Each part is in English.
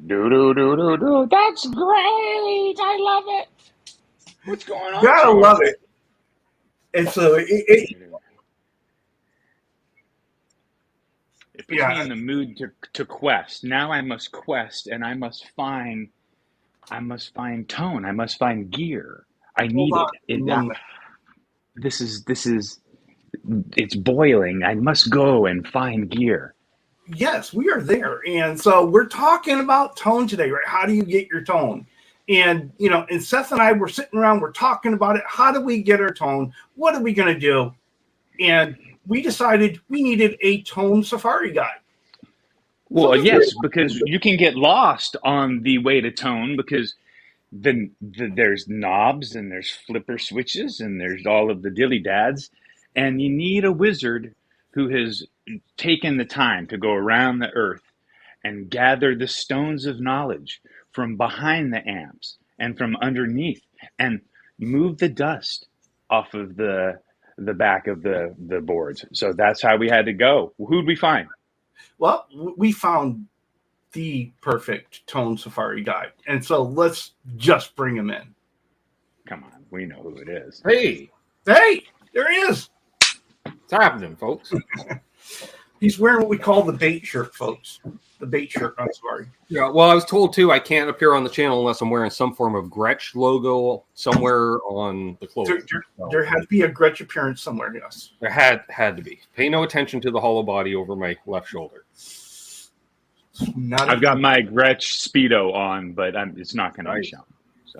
Do do do do do. That's great. I love it. What's going on? Gotta George? love it. And so It puts Yeah. me in the mood to quest. Now I must quest, and I must find tone. I must find gear. I need Hold it. on one minute. This is it's boiling. I must go and find gear. Yes, we are there. And so we're talking about tone today, right? How do you get your tone? And, and Seth and I were sitting around, we're talking about it. How do we get our tone? What are we going to do? And we decided we needed a tone safari guide. Well, yes, because you can get lost on the way to tone because there's knobs and there's flipper switches and there's all of the dilly dads, and you need a wizard who has taken the time to go around the earth and gather the stones of knowledge from behind the amps and from underneath and move the dust off of the back of the boards. So that's how we had to go. Who'd we find? Well, we found the perfect tone safari guide. And so let's just bring him in. Come on, we know who it is. Hey, there he is. what's happening, folks? He's wearing what we call the bait shirt, folks. The bait shirt. I'm sorry. Yeah, well, I was told too I can't appear on the channel unless I'm wearing some form of Gretsch logo somewhere on the clothing. There had to be a Gretsch appearance somewhere. Yes, There had to be. Pay no attention to the hollow body over my left shoulder. I've got my Gretsch Speedo on, but it's not going to be shown. So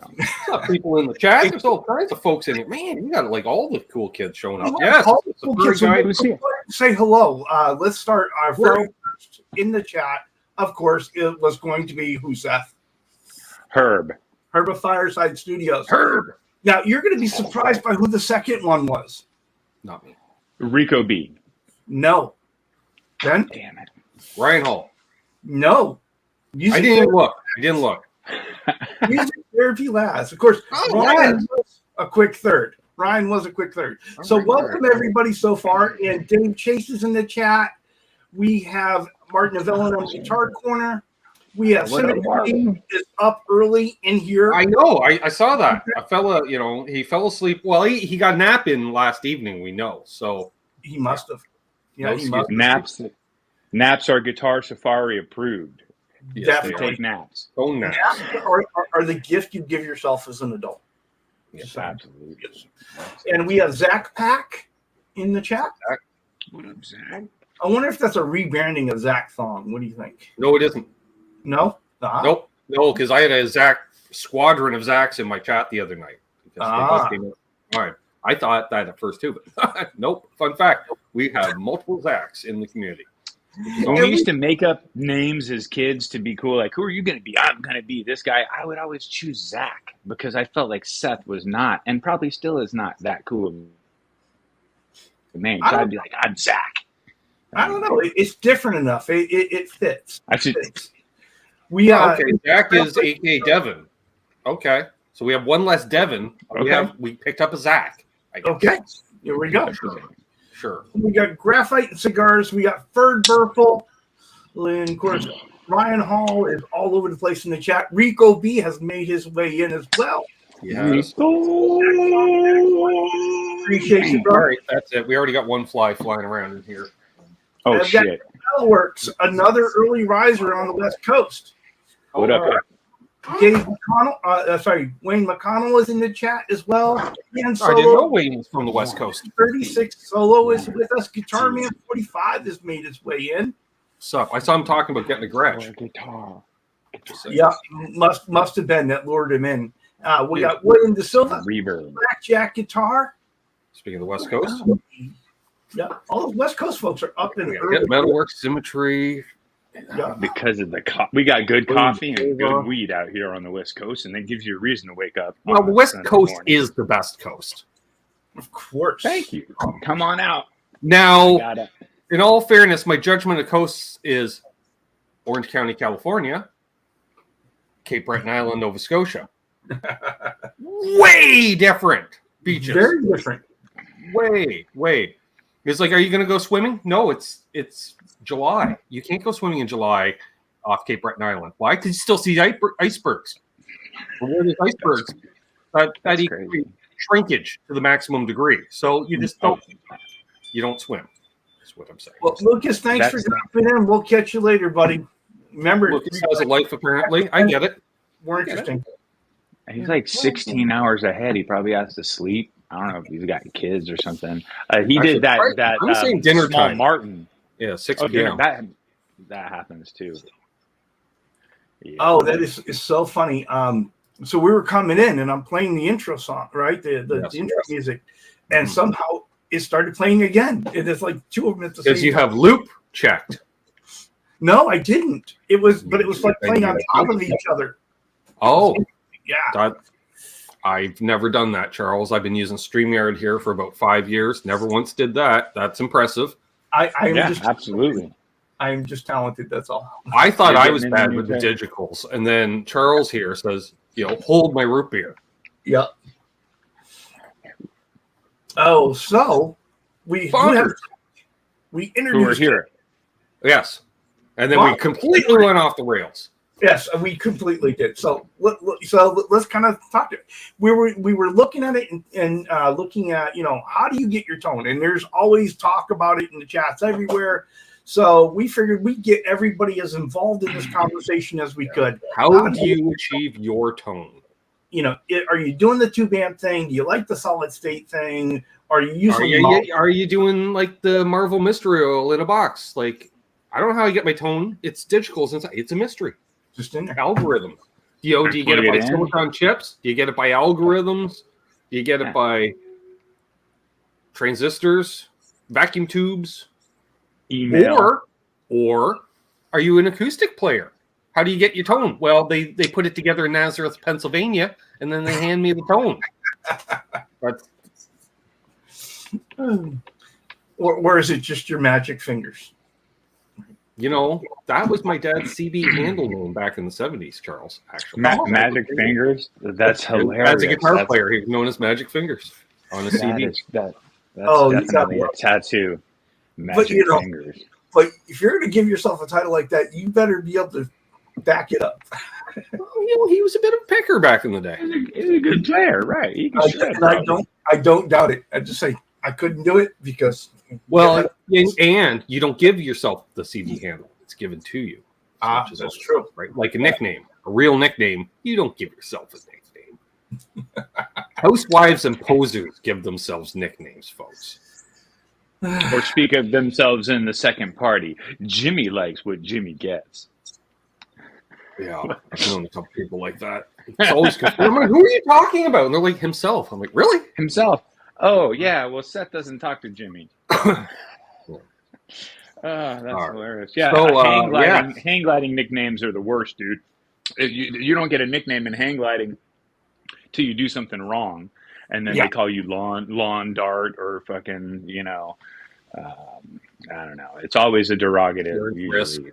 People in the chat, there's all kinds of folks in here. Man, you got like all the cool kids showing up. Yes, all it's the cool the kids. guy. Who's here? Say hello. Let's start our very first in the chat. Of course, it was going to be who, Seth? Herb of Fireside Studios. Herb. Now you're going to be surprised by who the second one was. Not me. Rico B. No. Ben? Damn it. Ryan Hall. No. I didn't look. Music therapy last. Of course, Ryan was a quick third. So welcome everybody so far. And Dave Chase is in the chat. We have Martin Avellin on the Guitar Corner. We have Symmetry is up early in here. I know. I saw that. A fella, he fell asleep. Well, he got a nap in last evening, we know. So he must have. Yeah, he must have. Naps are Guitar Safari approved. Definitely. Take naps. Phone naps. Naps are the gift you give yourself as an adult. Yes, absolutely. Yes. And we have Zach Pack in the chat. What up, Zach? I wonder if that's a rebranding of Zach Thong. What do you think? No, it isn't. No? Nope. No, because I had a Zach squadron of Zachs in my chat the other night. All right. I thought that at first too, but nope. Fun fact: we have multiple Zachs in the community. When we used to make up names as kids to be cool, like, who are you going to be? I'm going to be this guy. I would always choose Zach because I felt like Seth was not, and probably still is not, that cool of a name. So I'd be like, I'm Zach. I don't know. It's different enough. It fits. Okay, Zach is A.K. Devin. Okay. So we have one less Devin. Okay. We picked up a Zach. Okay. Here we go. Sure. We got Graphite and Cigars. We got Ferd Burple. And of course, Ryan Hall is all over the place in the chat. Rico B has made his way in as well. Yes. Appreciate you, bro. All right, that's it. We already got one fly flying around in here. Oh, shit. Works, another early riser on the West Coast. What up? Dave McConnell, Wayne McConnell is in the chat as well. And I didn't know Wayne was from the West Coast. 36 Solo is with us. Guitar Man 45 has made his way in. What's up? I saw him talking about getting a Gretsch. Guitar. Yeah, must have been that lured him in. We got William De Silva, Reverb. Blackjack Guitar. Speaking of the West Coast. Yeah, all those West Coast folks are up in the early. Metalworks, Symmetry. Yeah. Because of we got good coffee and good weed out here on the West Coast, and that gives you a reason to wake up. Well, the West Coast is the best coast. Of course. Thank you. Come on out. Now, in all fairness, my judgment of coasts is Orange County, California, Cape Breton Island, Nova Scotia. Way different beaches. Very different. Way. It's like, are you going to go swimming? No, it's July. You can't go swimming in July off Cape Breton Island. Why? Because you still see icebergs. But where there's icebergs, that equals shrinkage to the maximum degree. So you just don't swim. That's what I'm saying. Well, Lucas, thanks for dropping in. We'll catch you later, buddy. Remember, Lucas has a life, apparently. I get it. More interesting. He's like 16 hours ahead. He probably has to sleep. I don't know if he's got kids or something. He did that. I'm saying dinner small time. Martin. Yeah, 6 p.m. p.m. That happens too. Yeah. Oh, that is so funny. So we were coming in, and I'm playing the intro song, right? The intro music, and somehow it started playing again. It is like two of them at the same time. Because you have loop checked. No, I didn't. It was like playing on top of each other. Oh, yeah. I've never done that, Charles. I've been using StreamYard here for about 5 years. Never once did that. That's impressive. Absolutely. I'm just talented. That's all. I thought I was bad with the digitals, and then Charles here says, hold my root beer. Yep. Oh, so we introduced here. Yes, and then we completely went off the rails. Yes, we completely did. So let's kind of talk to it. We were looking at it and looking at how do you get your tone, and there's always talk about it in the chats everywhere. So we figured we'd get everybody as involved in this conversation as we could. How do you achieve your tone? Are you doing the tube amp thing? Do you like the solid state thing? Are you using? Are you doing like the Marvel mystery oil in a box? Like, I don't know how I get my tone. It's digitals inside. It's a mystery. Just in there. Algorithm. Do you get it by silicon chips? Do you get it by algorithms? Do you get it by transistors, vacuum tubes? Email. Or are you an acoustic player? How do you get your tone? Well, they put it together in Nazareth, Pennsylvania, and then they hand me the tone. Or is it just your magic fingers? That was my dad's CB handle name back in the 70s, Charles, actually. Magic Fingers? That's hilarious. As a guitar player, he was known as Magic Fingers on a CD. That's definitely a tattoo. Magic Fingers. But if you're going to give yourself a title like that, you better be able to back it up. Well, he was a bit of a picker back in the day. He's a good player, right? He can shred, I don't doubt it. I just say I couldn't do it because... Well, and you don't give yourself the CD handle. It's given to you. That's true. Right? Like a nickname, a real nickname, you don't give yourself a nickname. Housewives and posers give themselves nicknames, folks. Or speak of themselves in the second party. Jimmy likes what Jimmy gets. Yeah, I've known a couple people like that. It's always confusing. I'm like, who are you talking about? And they're like, himself. I'm like, really? Himself. Oh, yeah. Well, Seth doesn't talk to Jimmy. That's hilarious. Yeah, so, hang gliding nicknames are the worst, dude. You don't get a nickname in hang gliding till you do something wrong, and then they call you lawn dart or fucking, I don't know. It's always a derogative. Usually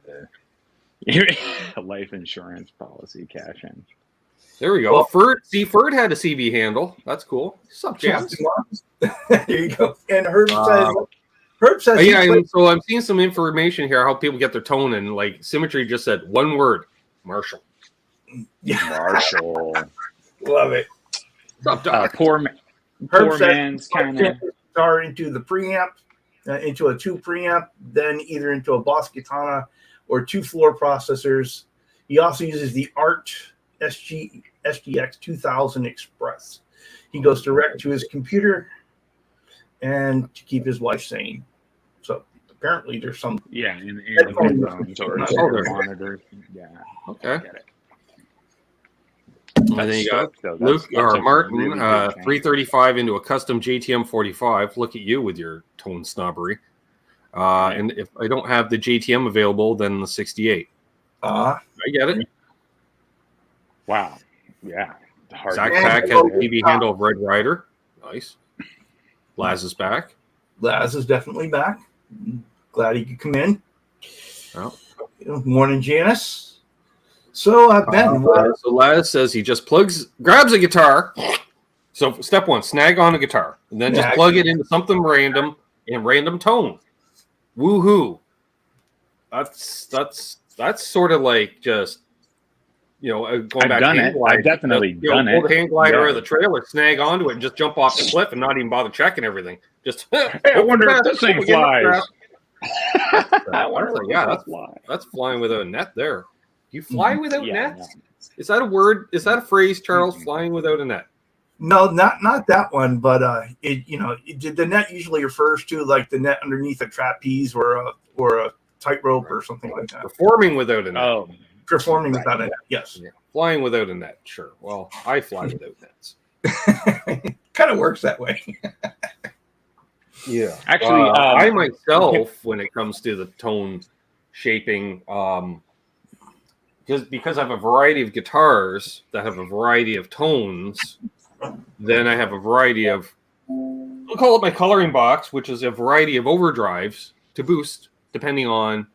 the life insurance policy cash in. There we go. Well, Ferd had a CB handle. That's cool. What's up, Chance? There you go. And Herb says so I'm seeing some information here how people get their tone, and like Symmetry just said one word, Marshall. Yeah. Marshall. Love it. What's up, poor man's kind of guitar into the preamp, into a two preamp, then either into a Boss Katana or two floor processors. He also uses the ART SGX 2000 Express. He goes direct to his computer and to keep his wife sane. So apparently there's some in headphones or monitors. Yeah. Okay. And then you got Luke or Martin, really 335 into a custom JTM 45. Look at you with your tone snobbery. And if I don't have the JTM available, then the 68. I get it. Wow. Yeah. Zach Pack has a TV handle of Red Rider. Nice. Laz is back. Laz is definitely back. Glad he could come in. Oh. Morning, Janice. So, Ben. So Laz says he just grabs a guitar. So step one, snag on a guitar. And then just plug it into something random in random tone. Woohoo. That's that's sort of like just, going I've back done to hang it. glide, I've definitely done pull it. the hang glider Yeah. or the trailer, snag onto it, and just jump off the cliff and not even bother checking everything. Just Hey, I wonder if this thing flies. I wonder if this thing flies. That's flying without a net there. You fly without Yeah, nets? No. Is that a word? Is that a phrase, Charles? Flying without a net? No, not that one, but the net usually refers to like the net underneath a trapeze or a tightrope or something like that. Performing without a net. Oh, performing without a net. Yes. Yeah. Flying without a net. Sure. Well, I fly without nets. Kind of works that way. Yeah. Actually, I myself, when it comes to the tone shaping, because I have a variety of guitars that have a variety of tones, then I have a variety of, we'll call it my coloring box, which is a variety of overdrives to boost, depending on,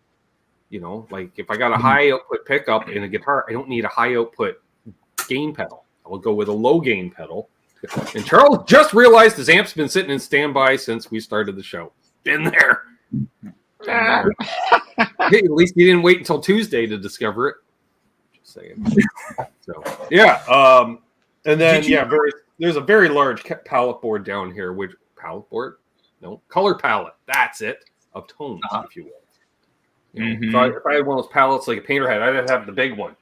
like if I got a high output pickup in a guitar, I don't need a high output gain pedal. I will go with a low gain pedal. And Charles just realized his amp's been sitting in standby since we started the show. Been there. Hey, at least he didn't wait until Tuesday to discover it. Just saying. So yeah, and then there's a very large palette board down here. Which palette board? No, color palette. That's it, of tones, if you will. If I had one of those palettes like a painter had, I'd have the big one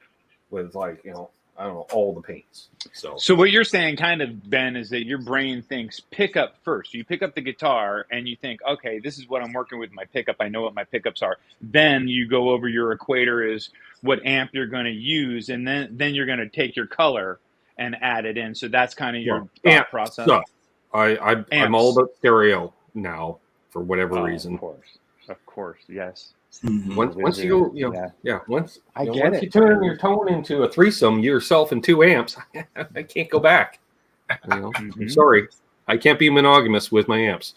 with like I don't know, all the paints. So what you're saying, kind of, Ben, is that your brain thinks pickup first. You pick up the guitar and you think, okay, this is what I'm working with my pickup. I know what my pickups are. Then you go over your equator is what amp you're going to use, and then you're going to take your color and add it in. So that's kind of your thought process. So I'm all about stereo now for whatever reason. Of course, yes. Mm-hmm. Once you go, once you turn your tone into a threesome, yourself and 2 amps, I can't go back. I'm sorry, I can't be monogamous with my amps.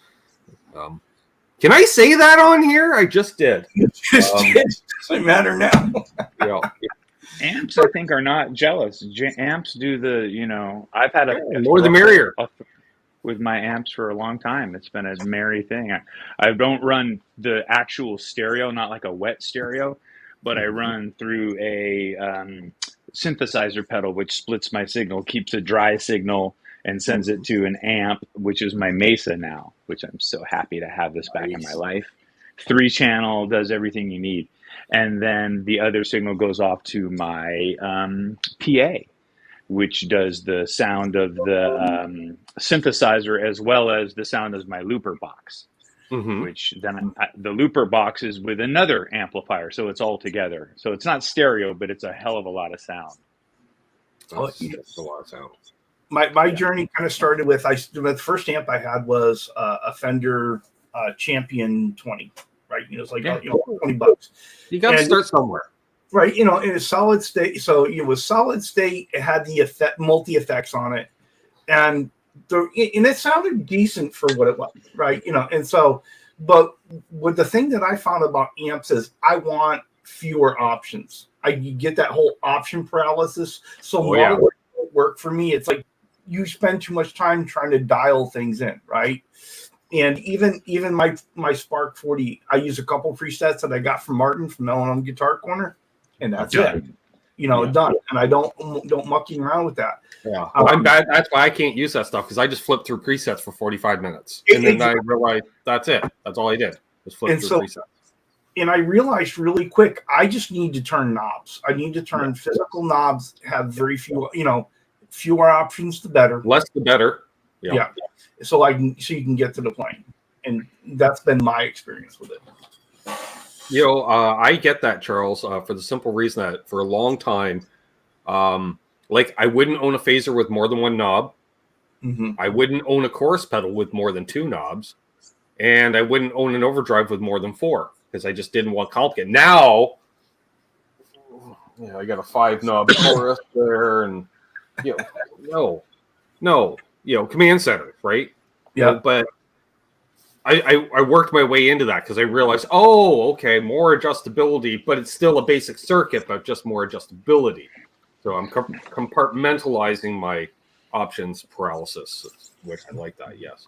Can I say that on here? I just did. Doesn't matter now. Amps, I think, are not jealous. Amps do the, I've had more the merrier. With my amps for a long time. It's been a merry thing. I don't run the actual stereo, not like a wet stereo, but I run through a synthesizer pedal, which splits my signal, keeps a dry signal, and sends it to an amp, which is my Mesa now, which I'm so happy to have this back in my life. 3-channel, does everything you need. And then the other signal goes off to my PA, which does the sound of the synthesizer as well as the sound of my looper box, which then the looper box is with another amplifier. So it's all together. So it's not stereo, but it's a hell of a lot of sound. That's a lot of sound. My journey kind of started with, the first amp I had was a Fender Champion 20, right? It's like $20. You got to start somewhere. Right, in a solid state. So it was solid state. It had the multi effects on it, and it sounded decent for what it was, right? And so, but with the thing that I found about amps is I want fewer options. You get that whole option paralysis. So modeling won't work for me. It's like you spend too much time trying to dial things in, right? And even my Spark 40, I use a couple presets that I got from Martin from L&M Guitar Corner. And that's it, done. And I don't mucking around with that. Yeah, I'm bad. That's why I can't use that stuff because I just flipped through presets for 45 minutes, and then I realized that's it. That's all I did was flip through presets. And I realized really quick, I just need to turn knobs. I need to turn physical knobs. Have very few, fewer options, the better. Less the better. Yeah. So you can get to the playing, and that's been my experience with it. I get that, Charles, for the simple reason that for a long time, like I wouldn't own a phaser with more than 1 knob. I wouldn't own a chorus pedal with more than 2 knobs. And I wouldn't own an overdrive with more than 4 because I just didn't want complicated. Now, I got a 5-knob chorus there and, command center, right? Yeah. But I worked my way into that because I realized, more adjustability, but it's still a basic circuit, but just more adjustability. So I'm compartmentalizing my options paralysis, which I like that, yes.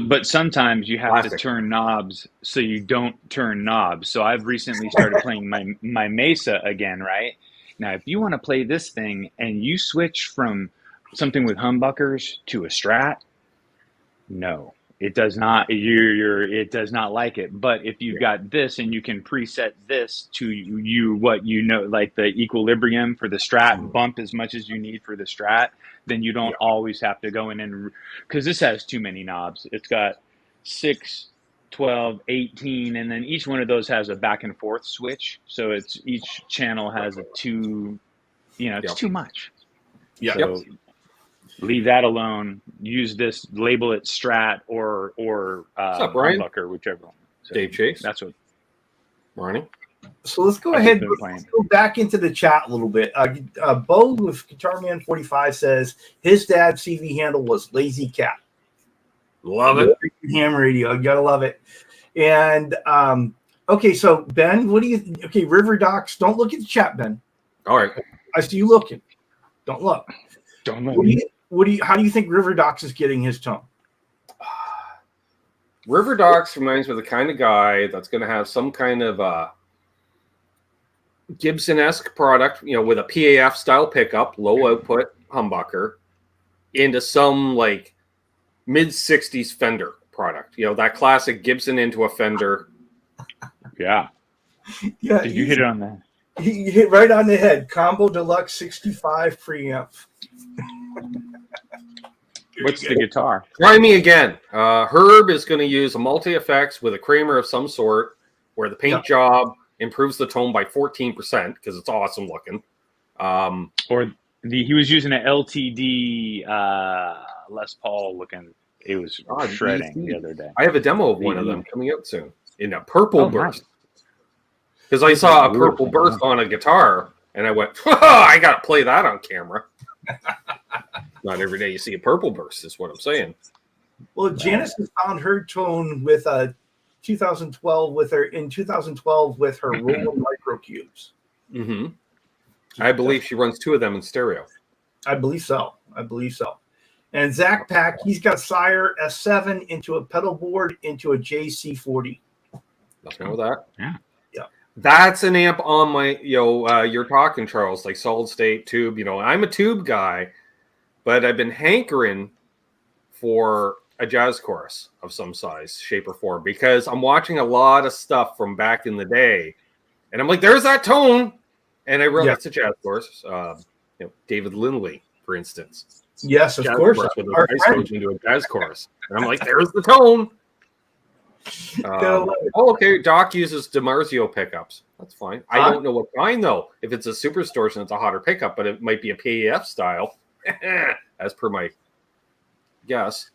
but sometimes you have to Classic. turn knobs so you don't turn knobs. So I've recently started playing my Mesa again, right? Now, if you want to play this thing and you switch from something with humbuckers to a Strat, no, it does not. It does not like it. But if you've got this and you can preset this to what you know, like the equilibrium for the Strat, bump as much as you need for the Strat, then you don't always have to go in and, because this has too many knobs. It's got 6, 12, 18, and then each one of those has a back and forth switch. So it's each channel has a two. It's too much. Yeah. So leave that alone. Use this, label it Strat or What's up, Brian? humbucker, whichever one. So Dave Chase. That's what. Morning. So let's go I've ahead been and playing. go back into the chat a little bit. Bo with Guitar Man 45 says his dad's CV handle was Lazy Cat. Love it. Ham radio. You gotta love it. And okay, so Ben, what do you? Okay, River Docs. Don't look at the chat, Ben. All right. I see you looking. Don't look. Don't let What do you? How do you think River Docs is getting his tone? River Docs reminds me of the kind of guy that's going to have some kind of Gibson-esque product, with a PAF style pickup, low output humbucker, into some like mid 60s Fender product. That classic Gibson into a Fender. Yeah. Yeah. Did you hit it on that? He hit right on the head. Combo Deluxe 65 preamp. What's the guitar? Try me again. Herb is going to use a multi-effects with a Kramer of some sort, where the paint job improves the tone by 14% because it's awesome looking. He was using an LTD Les Paul looking. It was shredding the other day. I have a demo of one of them coming out soon in a purple burst. Because I saw a purple burst on a guitar, and I went, I got to play that on camera. Not every day you see a purple burst, is what I'm saying. Well, Janice has found her tone with 2012 with her Roland Micro Cubes. Mm-hmm. I believe she runs 2 of them in stereo. I believe so. And Zach Pack, he's got Sire S7 into a pedal board into a JC40. Nothing with that. Yeah. That's an amp on my, you're talking, Charles, like solid state tube. I'm a tube guy, but I've been hankering for a jazz chorus of some size, shape, or form because I'm watching a lot of stuff from back in the day. And I'm like, there's that tone. And I realized it's a jazz chorus. David Lindley, for instance. Yes, of jazz course. With a ice coach into a jazz chorus. And I'm like, there's the tone. Okay. Doc uses DiMarzio pickups. That's fine. I don't know what kind though. If it's a Superstortion, it's a hotter pickup, but it might be a PAF style, as per my guess.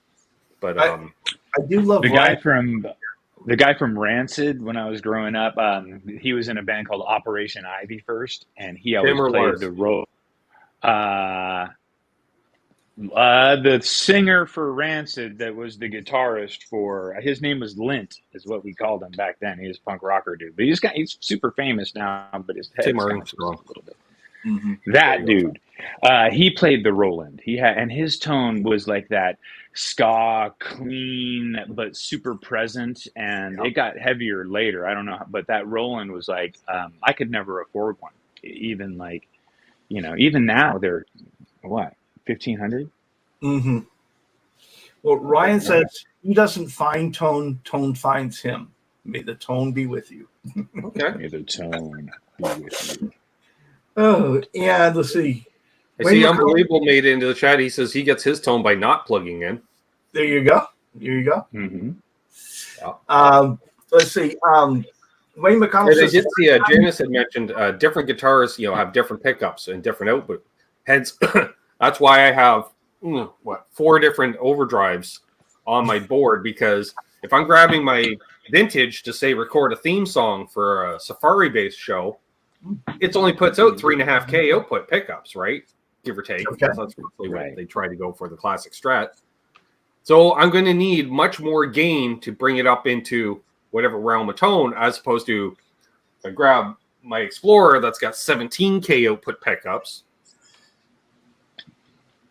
But I do love the guy from Rancid. When I was growing up, he was in a band called Operation Ivy first, and he always played the role. The singer for Rancid that was the guitarist for his name was Lint, is what we called him back then. He was a punk rocker dude, but he's super famous now. But his head's kind of a little bit. Mm-hmm. That dude, he played the Roland. And his tone was like that ska, clean but super present, and it got heavier later. I don't know, but that Roland was like I could never afford one. Even even now they're what. 1,500. Mm-hmm. Well, Ryan says he doesn't find tone; tone finds him. May the tone be with you. Okay. May the tone be with you. Oh, and let's see. I see Unbelievable made it into the chat. He says he gets his tone by not plugging in. There you go. Mm-hmm. Yeah. Let's see. Wayne McConnell says, I did see Janice had mentioned different guitars, have different pickups and different output. Hence, that's why I have 4 different overdrives on my board, because if I'm grabbing my vintage to say record a theme song for a Safari-based show, it only puts out 3.5K output pickups, right? Give or take. Okay. That's what they try to go for the classic Strat. So I'm going to need much more gain to bring it up into whatever realm of tone, as opposed to if I grab my Explorer that's got 17K output pickups.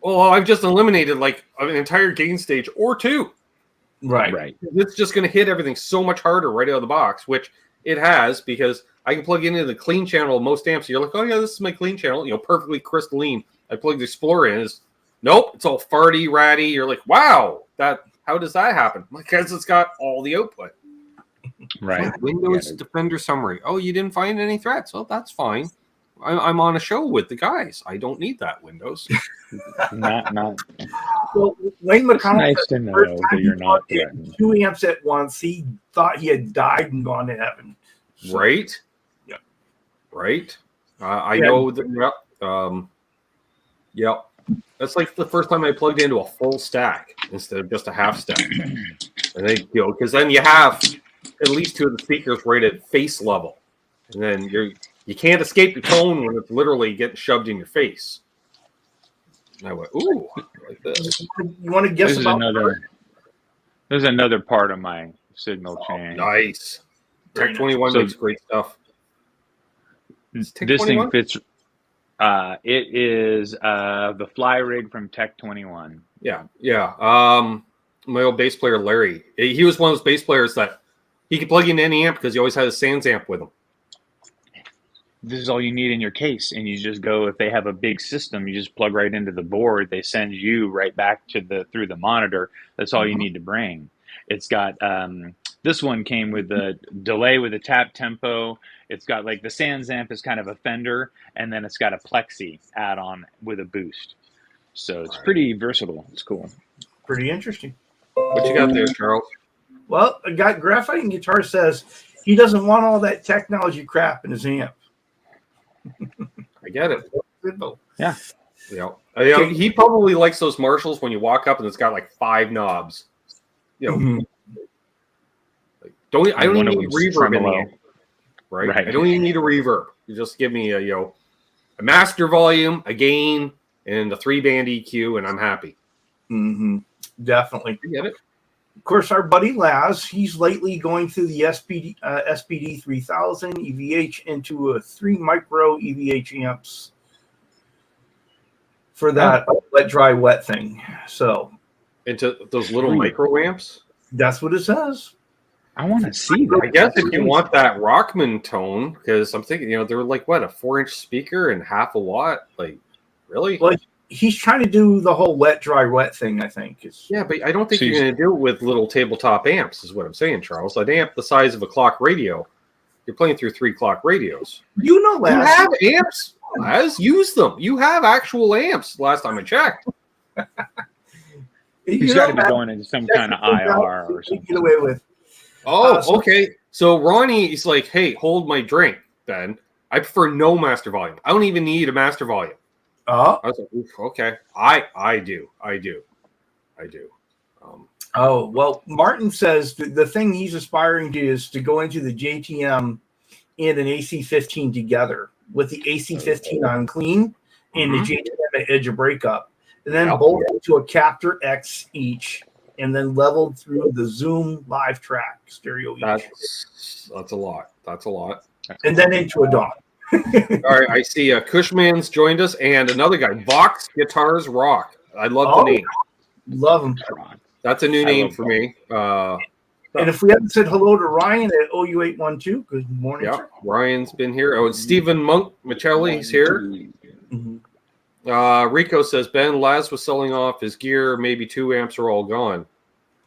Well, I've just eliminated like an entire gain stage or 2. Right. It's just going to hit everything so much harder right out of the box, which it has, because I can plug it into the clean channel of most amps. You're like, oh yeah, this is my clean channel, perfectly crystalline. I plug the Explorer in. Nope, it's all farty, ratty. You're like, wow, how does that happen? Because it's got all the output. Right. Windows Defender summary. Oh, you didn't find any threats? Well, that's fine. I'm on a show with the guys. I don't need that Windows. Not. Well, Wayne McConnell, Nice to know that you're not threatened. 2 amps at once. He thought he had died and gone to heaven. So, right? Yeah. Right? I know that. Yep. That's like the first time I plugged into a full stack instead of just a half stack. And they, because then you have at least 2 of the speakers right at face level, and then you can't escape the tone when it's literally getting shoved in your face. And I went, ooh, like this. You want to guess about There's another part of my signal chain. Nice. Tech 21 makes great stuff. This thing fits. It is the fly rig from Tech 21. Yeah. My old bass player Larry. He was one of those bass players that he could plug in any amp because he always had a Sans amp with him. This is all you need in your case, and you just go. If they have a big system, you just plug right into the board. They send you right back to through the monitor. That's all you need to bring. It's got this one came with a delay with a tap tempo. It's got like the Sans amp is kind of a Fender, and then it's got a Plexi add-on with a boost. So it's pretty versatile. It's cool. Pretty interesting. What you got there, Charles? Well, a guy Graphite and Guitar says he doesn't want all that technology crap in his amp. I get it. Yeah. He probably likes those Marshalls when you walk up and it's got like 5 knobs. I don't even need reverb in the amp, right? I don't even need a reverb. You just give me a master volume, a gain, and a 3-band EQ, and I'm happy. Definitely. I get it. Of course, our buddy Laz, he's lately going through the SPD 3000 EVH into a 3 micro EVH amps for that wet, dry, wet thing. So into those little micro amps? That's what it says. I want to see that. I guess if you want that Rockman tone, because I'm thinking, they're like, what, a 4-inch speaker and half a watt? Like, really? Well, he's trying to do the whole wet, dry, wet thing, I think. Yeah, but I don't think you're going to do it with little tabletop amps, is what I'm saying, Charles. An amp the size of a clock radio, you're playing through 3 clock radios. You know, Laz. You have amps, Laz. Use them. You have actual amps, last time I checked. He's got to be going into some kind of IR or something. Get away with. Okay. So Ronnie is like, hey, hold my drink, Ben. I prefer no master volume. I don't even need a master volume. I was like, oof, okay. I do. Well, Martin says the thing he's aspiring to is to go into the JTM and an AC15 together with the AC15 on clean and the JTM at edge of breakup, and then bolt into a Captor X each, and then leveled through the Zoom live track stereo each. That's a lot. And then into a DAW. All right, I see Cushman's joined us, and another guy, Vox Guitars Rock. I love the name. Love him. That's a new name for me. And if we haven't said hello to Ryan at OU812, good morning. Yeah, Ryan's been here. Oh, and Stephen Monk Michelli's here. Rico says, Ben, Laz was selling off his gear. Maybe 2 amps are all gone.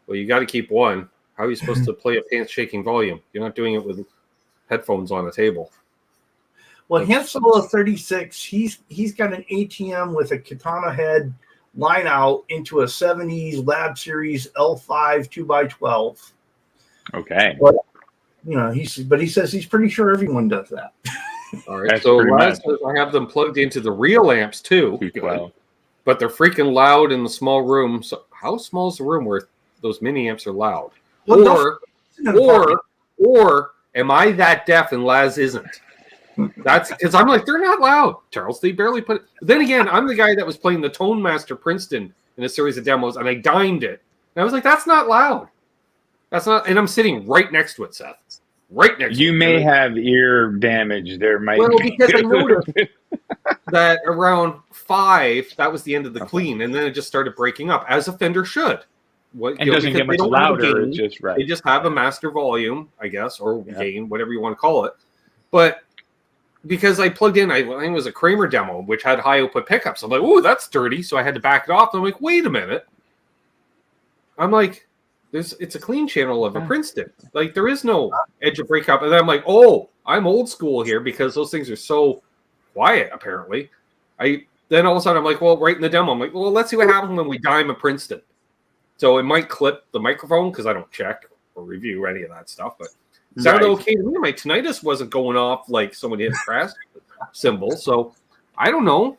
Well, you got to keep one. How are you supposed to play a pants-shaking volume? You're not doing it with headphones on a table. Well, Hand Solo 36, he's got an ATM with a katana head line out into a 70s Lab Series L5 2x12. Okay. But, he says he's pretty sure everyone does that. All right. So Laz says I have them plugged into the real amps too. But they're freaking loud in the small room. So how small is the room where those mini amps are loud? Well, or am I that deaf and Laz isn't? That's because I'm like, they're not loud, Charles. They barely put it. But then again, I'm the guy that was playing the Tone Master Princeton in a series of demos, and I dimed it. And I was like, that's not loud. That's not. And I'm sitting right next to it, Seth. Right next to it. You may have ear damage. There might be. Because I noticed that around 5, that was the end of the clean, and then it just started breaking up, as a Fender should. what And doesn't get much louder. It's just They just have a master volume, I guess, or gain, whatever you want to call it. But because I plugged in, I think it was a Kramer demo, which had high output pickups. I'm like, oh, that's dirty. So I had to back it off. And I'm like, wait a minute. I'm like, it's a clean channel of a Princeton. Like, there is no edge of breakup. And then I'm like, oh, I'm old school here because those things are so quiet, apparently. Then all of a sudden I'm like, well, right in the demo, I'm like, well, let's see what happens when we dime a Princeton. So it might clip the microphone because I don't check or review any of that stuff, but it sounded okay to me. My tinnitus wasn't going off like someone hit a crash cymbal. So I don't know.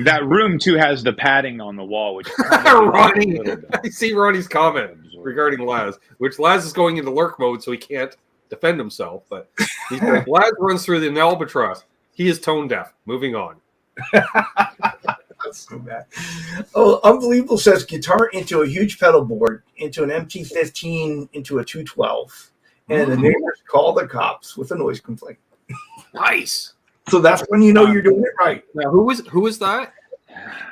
That room too has the padding on the wall, which Ronnie, I see Ronnie's comment regarding Laz, which Laz is going into lurk mode, so he can't defend himself. But he's like, Laz runs through the albatross. He is tone deaf. Moving on. That's so bad. Oh, Unbelievable says guitar into a huge pedal board, into an MT-15, into a 212, and the neighbors call the cops with a noise complaint. Nice. So that's when you know you're doing it right. Now, who was that?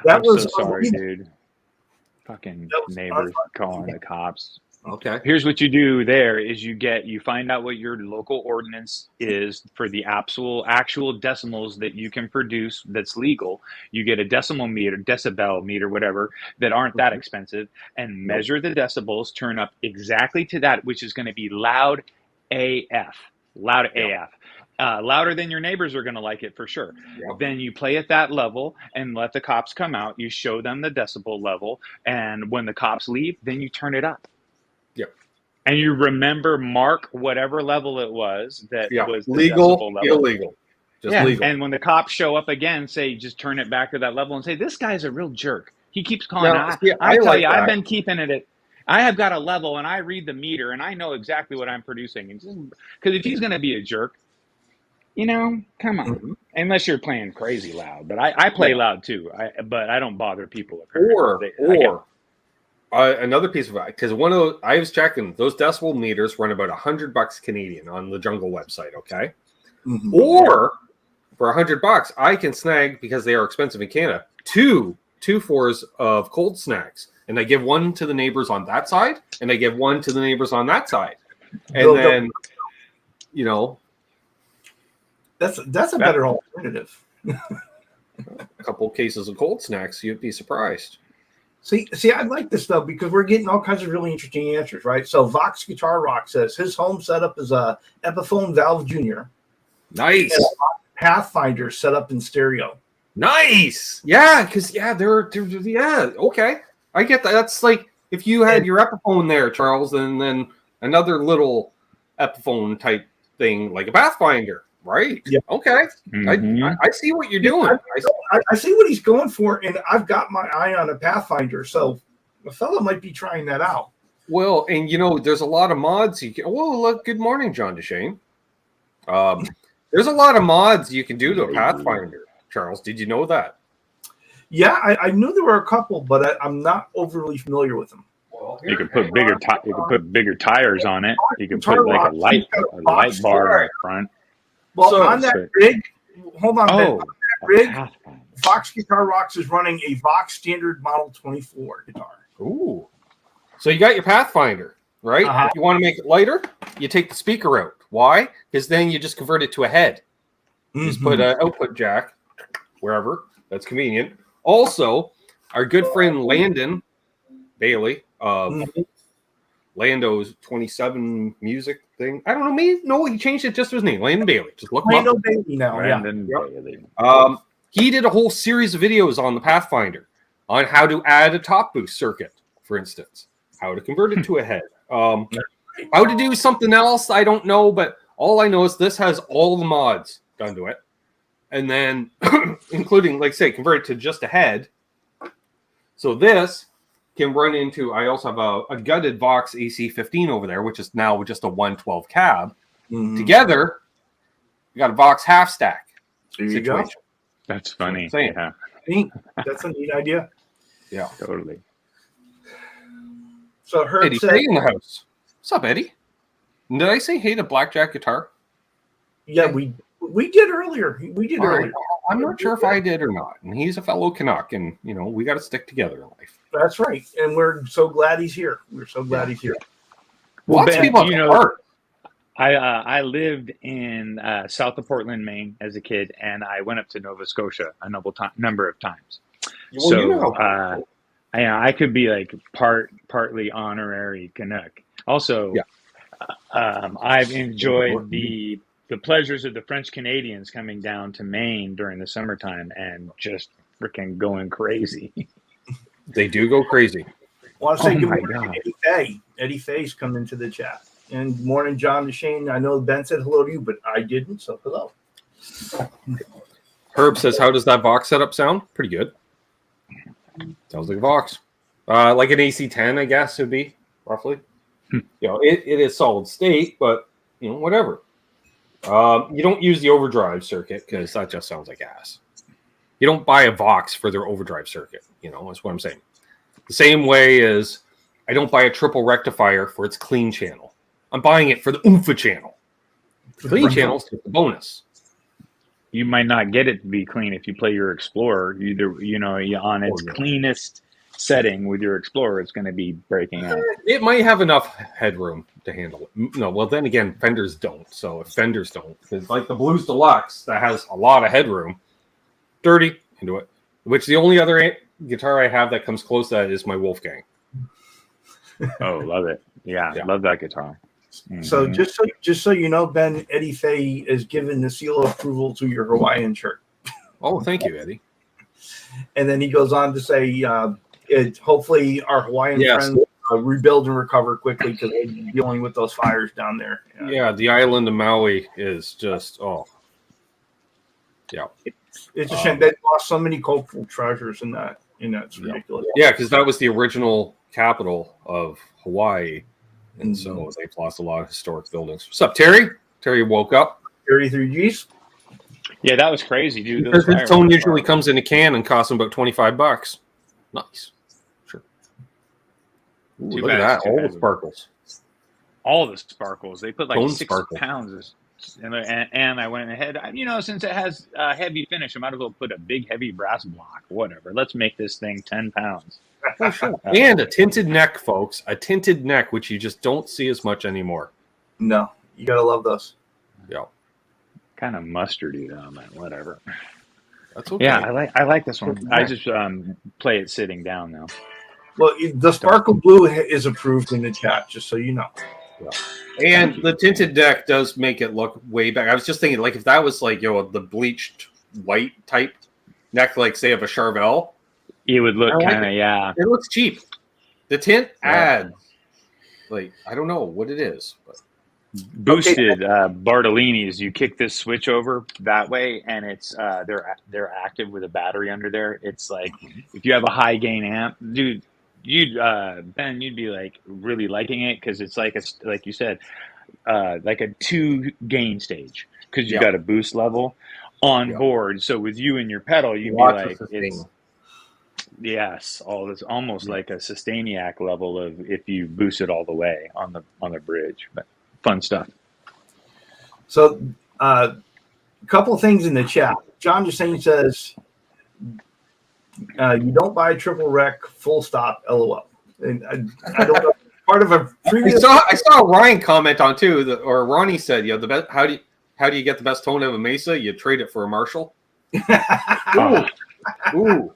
That was so sorry, dude. Fucking neighbors calling the cops. Okay. Here's what you do there is you find out what your local ordinance is for the actual decimals that you can produce that's legal. You get a decibel meter, whatever, that aren't that expensive, and measure the decibels, turn up exactly to that, which is going to be loud AF. Loud AF. Louder than your neighbors are going to like it for sure. Yep. Then you play at that level and let the cops come out. You show them the decibel level, and when the cops leave, then you turn it up. Yep. And you mark whatever level it was that was the legal, decibel level. Illegal. Just legal. And when the cops show up again, say, just turn it back to that level and say, this guy's a real jerk. He keeps calling. I tell you, I've been keeping it I have got a level, and I read the meter, and I know exactly what I'm producing. Because if he's going to be a jerk, come on. Mm-hmm. Unless you're playing crazy loud. But I play loud too. But I don't bother people. Another piece of advice, because one of those, I was checking, those decibel meters run about $100 Canadian on the Jungle website, okay? Mm-hmm. Or for $100, I can snag, because they are expensive in Canada, two 4s of cold snags. And I give one to the neighbors on that side, and I give one to the neighbors on that side. And then, That's a better alternative. A couple of cases of cold snacks, you'd be surprised. See, I like this stuff because we're getting all kinds of really interesting answers, right? So Vox Guitar Rock says his home setup is a Epiphone Valve Junior. Nice. And a Pathfinder set up in stereo. Nice. Yeah, because they're okay. I get that. That's like if you had your Epiphone there, Charles, and then another little Epiphone type thing like a Pathfinder. Right. Yeah. Okay. Mm-hmm. I see what you're doing. I see what he's going for, and I've got my eye on a Pathfinder, so a fellow might be trying that out. Well, and there's a lot of mods you can. Oh, look! Good morning, John DeShane. There's a lot of mods you can do to a Pathfinder. Charles, did you know that? Yeah, I knew there were a couple, but I'm not overly familiar with them. Well, you can put bigger tires on it. You can put like a light bar in front. Well, on that rig, hold on. On that rig, Vox Guitar Rocks is running a Vox Standard Model 24 guitar. Ooh. So you got your Pathfinder, right? Uh-huh. If you want to make it lighter, you take the speaker out. Why? Because then you just convert it to a head. Mm-hmm. Just put an output jack wherever. That's convenient. Also, our good friend Landon Bailey of Lando's 27 music thing. I don't know. Maybe he changed it just to his name, Landon Bailey. Just look Lando Bailey now. Landon Bailey. He did a whole series of videos on the Pathfinder on how to add a top boost circuit, for instance, how to convert it to a head, how to do something else. I don't know, but all I know is this has all the mods done to it, and then including, like, say, convert it to just a head. So this can run into, I also have a gutted Vox AC-15 over there, which is now just a 112 cab. Mm-hmm. Together, you got a Vox half stack. There you go. That's funny. Yeah. That's a neat idea. Yeah, totally. So Herb Eddie, said, stay in the house. What's up, Eddie? Did I say hey to Blackjack Guitar? Yeah, we did earlier. We did earlier. I'm not sure if I did or not. And he's a fellow Canuck, and we got to stick together in life. That's right, and we're so glad he's here. We're so glad he's here. Well, Lots of Ben, people I lived in south of Portland, Maine, as a kid, and I went up to Nova Scotia a number of times. I could be like partly honorary Canuck. Also, I've enjoyed the pleasures of the French Canadians coming down to Maine during the summertime and just freaking going crazy. They do go crazy. I want to say good morning to Eddie Fay. Eddie Fay's come into the chat. And morning, John DeShane. I know Ben said hello to you, but I didn't, so hello. Herb says, how does that Vox setup sound? Pretty good. Sounds like a Vox. Like an AC-10, I guess, would be, roughly. It is solid state, but, whatever. You don't use the overdrive circuit because that just sounds like ass. You don't buy a Vox for their overdrive circuit, that's what I'm saying. The same way as I don't buy a triple rectifier for its clean channel. I'm buying it for the Oompa channel. The clean channel is just a bonus. You might not get it to be clean if you play your Explorer. Either on its cleanest setting with your Explorer, it's going to be breaking out. It might have enough headroom to handle it. No, well then again, Fenders don't. So if Fenders don't, because like the Blues Deluxe that has a lot of headroom, dirty into it. Which the only other guitar I have that comes close to that is my Wolfgang. Oh, love it! Yeah, love that guitar. Mm-hmm. So just so you know, Ben, Eddie Fay is given the seal of approval to your Hawaiian shirt. Oh, thank you, Eddie. And then he goes on to say, hopefully our Hawaiian friends rebuild and recover quickly because they're dealing with those fires down there. Yeah, the island of Maui is just It's a shame they lost so many cultural treasures in that. It's ridiculous. Yeah, because that was the original capital of Hawaii. And so they've lost a lot of historic buildings. What's up, Terry? Terry woke up. 33 Gs. Yeah, that was crazy, dude. Because his tone usually comes in a can and costs him about $25. Nice. Sure. Ooh, look at that. All the sparkles. All the sparkles. They put like 6 sparkle. pounds. And I went ahead, since it has a heavy finish, I might as well put a big, heavy brass block. Whatever. Let's make this thing 10 pounds. For sure. And a tinted neck, folks. A tinted neck, which you just don't see as much anymore. No, you gotta love those. Yeah. Kind of mustardy though, man. Whatever. That's okay. Yeah, I like this one. I just play it sitting down though. Well, the sparkle blue is approved in the chat, just so you know. Yeah. And the tinted neck does make it look way back. I was just thinking, like, if that was like the bleached white type neck, like say of a Charvel. It would look kind of, It looks cheap. The tint adds, like, I don't know what it is. But. Boosted Bartolini's, you kick this switch over that way, and it's they're active with a battery under there. It's like if you have a high gain amp, dude, Ben, you'd be like really liking it because it's like like you said, like a 2 gain stage because you got a boost level on board. So with you and your pedal, you'd be like it's. Yes, all this almost like a Sustainiac level of if you boost it all the way on the bridge, but fun stuff. So, a couple of things in the chat. John Justin says, "You don't buy a triple rec, full stop, LOL." And I don't know. Part of a previous. I saw Ryan comment on too, or Ronnie said, the best. How do you get the best tone of a Mesa? You trade it for a Marshall. Ooh.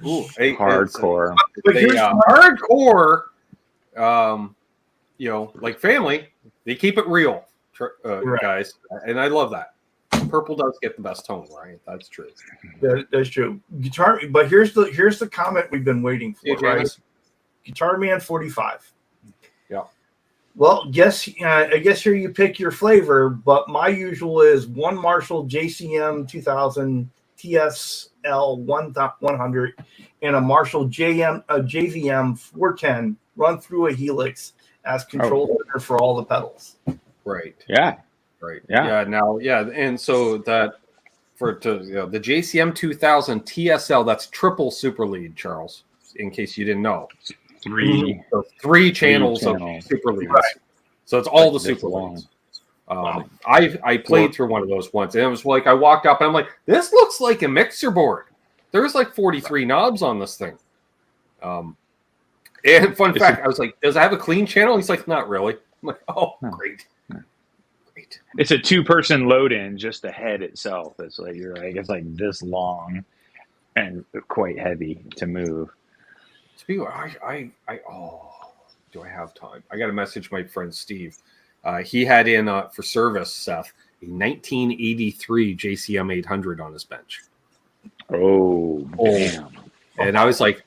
Hardcore. Hardcore, like family, they keep it real, guys. And I love that. Purple does get the best tone, right? That's true. That's true. Guitar, but here's the comment we've been waiting for, right? Guitar Man 45. Yeah. Well, I guess here you pick your flavor, but my usual is one Marshall JCM 2000 TSL 100 and a Marshall JVM 410 run through a Helix as control center for all the pedals. Right. Yeah. Right. Yeah. And so that the JCM 2000 TSL, that's triple super lead, Charles, in case you didn't know. 3 channels of super leads. Right. So it's all the super leads. Wow. I played through one of those once, and it was like I walked up and I'm like, this looks like a mixer board. There's like 43 knobs on this thing. And fun fact, I was like, does it have a clean channel? He's like, not really. I'm like, oh, great. Great. It's a 2-person load-in, just the head itself. It's like it's like this long and quite heavy to move. Speaking of, do I have time? I got to message my friend Steve. He had in for service, Seth, a 1983 JCM 800 on his bench. Oh, damn. And I was like,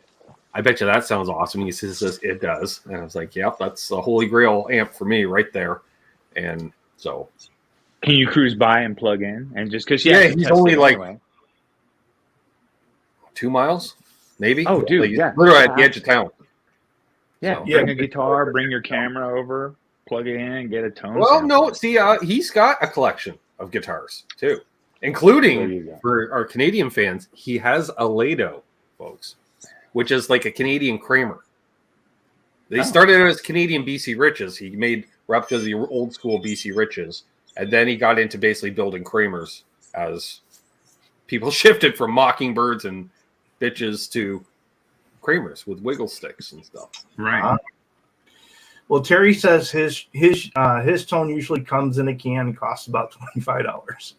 I bet you that sounds awesome. He says, it does. And I was like, yep, that's the holy grail amp for me right there. And so. Can you cruise by and plug in? And just because, he's only like 2 miles, maybe. Oh, dude, like, literally at the edge of town. Yeah, So. bring a guitar, bring your camera over, plug it in, and get a tone. Well, sample. no, see, he's got a collection of guitars, too. Including, for our Canadian fans, he has a Lado, folks, which is like a Canadian Kramer. They started out as Canadian BC Riches. He made replicas of the old school BC Riches, and then he got into basically building Kramers as people shifted from Mockingbirds and bitches to Kramers with wiggle sticks and stuff. Right. Well, Terry says his tone usually comes in a can and costs about $25.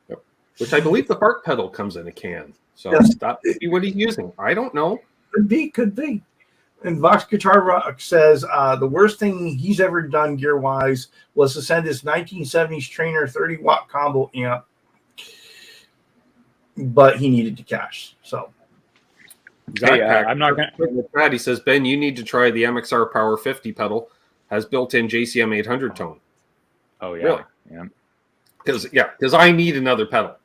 Yep. Which I believe the fart pedal comes in a can. So that would be what he's using. I don't know. Could be. And Vox Guitar Rock says the worst thing he's ever done gear-wise was to send his 1970s Trainer 30-watt combo amp, but he needed to cash. So, hey, I'm not going to... He says, Ben, you need to try the MXR Power 50 pedal. Has built-in JCM 800 tone. Oh, yeah. Really? Yeah. Because I need another pedal.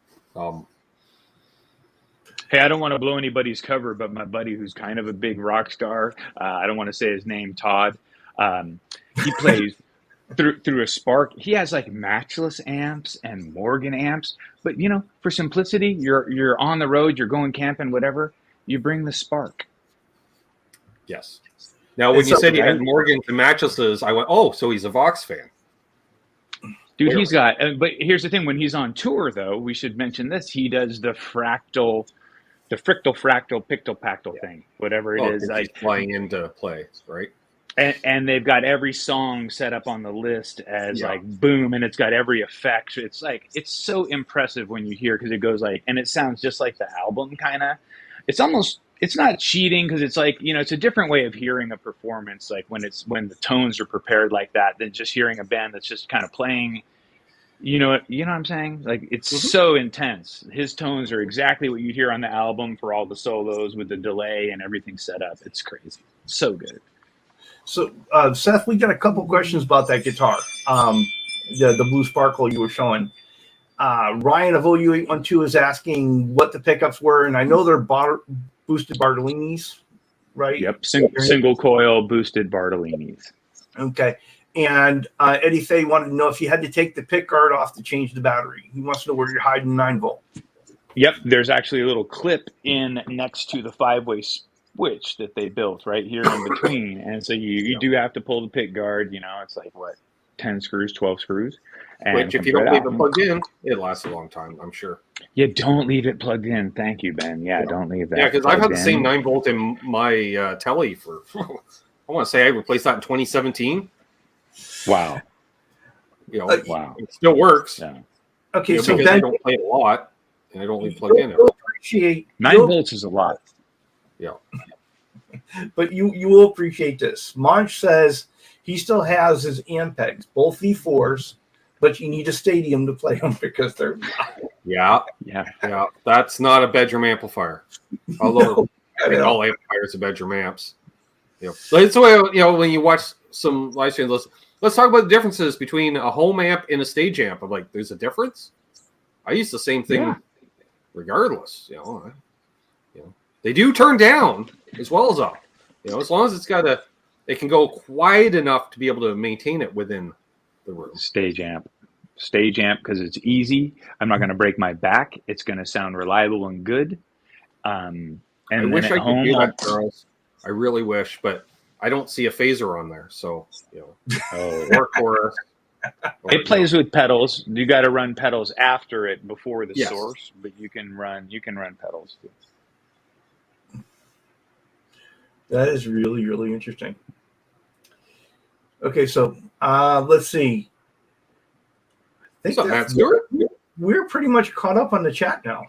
Hey, I don't want to blow anybody's cover, but my buddy, who's kind of a big rock star, I don't want to say his name, Todd. He plays through a Spark. He has like Matchless amps and Morgan amps, but for simplicity, you're on the road, you're going camping, whatever. You bring the Spark. Yes. Now, when you said you had Morgans and Matchlesses, I went, oh, so he's a Vox fan. Dude, he's got. But here's the thing: when he's on tour, though, we should mention this. He does the fractal pictal pactal thing, whatever it is. Like flying into play, right? And they've got every song set up on the list as like boom, and it's got every effect. It's like it's so impressive when you hear because it goes like, and it sounds just like the album, kind of. It's not cheating because it's like it's a different way of hearing a performance. Like when the tones are prepared like that, than just hearing a band that's just kind of playing. You know what I'm saying? Like it's so intense. His tones are exactly what you hear on the album for all the solos with the delay and everything set up. It's crazy. So good. So Seth, we got a couple questions about that guitar. The Blue Sparkle you were showing. Ryan of OU812 is asking what the pickups were, and I know they're boosted Bartolinis, right? Yep, single coil boosted Bartolinis. Okay. And Eddie Fay wanted to know if you had to take the pick guard off to change the battery. He wants to know where you're hiding 9-volt. Yep, there's actually a little clip in next to the 5-way switch that they built right here in between. And so you do have to pull the pick guard. It's like, 10 screws, 12 screws. And which, if you don't leave it plugged in, it lasts a long time, I'm sure. Yeah, don't leave it plugged in. Thank you, Ben. Yeah, don't leave that. Yeah, because I've had the same 9-volt in my telly for, I want to say I replaced that in 2017. Wow. Wow. It still works. Yeah. Okay, so because Ben, I don't play it a lot, and I don't leave plugged in. You'll appreciate 9 volts is a lot. Yeah. But you will appreciate this. Monch says he still has his Ampegs, both V4s, but you need a stadium to play them because they're Yeah. That's not a bedroom amplifier. Although all amplifiers are bedroom amps. So it's the way when you watch some live streams. Let's talk about the differences between a home amp and a stage amp. I'm like, there's a difference. I use the same thing, regardless. They do turn down as well as up. As long as it can go quiet enough to be able to maintain it within the room. Stage amp because it's easy. I'm not going to break my back. It's going to sound reliable and good. And I wish I could do that, Charles. I really wish, but I don't see a phaser on there. So, or chorus. It plays with pedals. You got to run pedals after it before the source, but you can run pedals too. That is really, really interesting. Okay, so let's see. I think we're pretty much caught up on the chat now.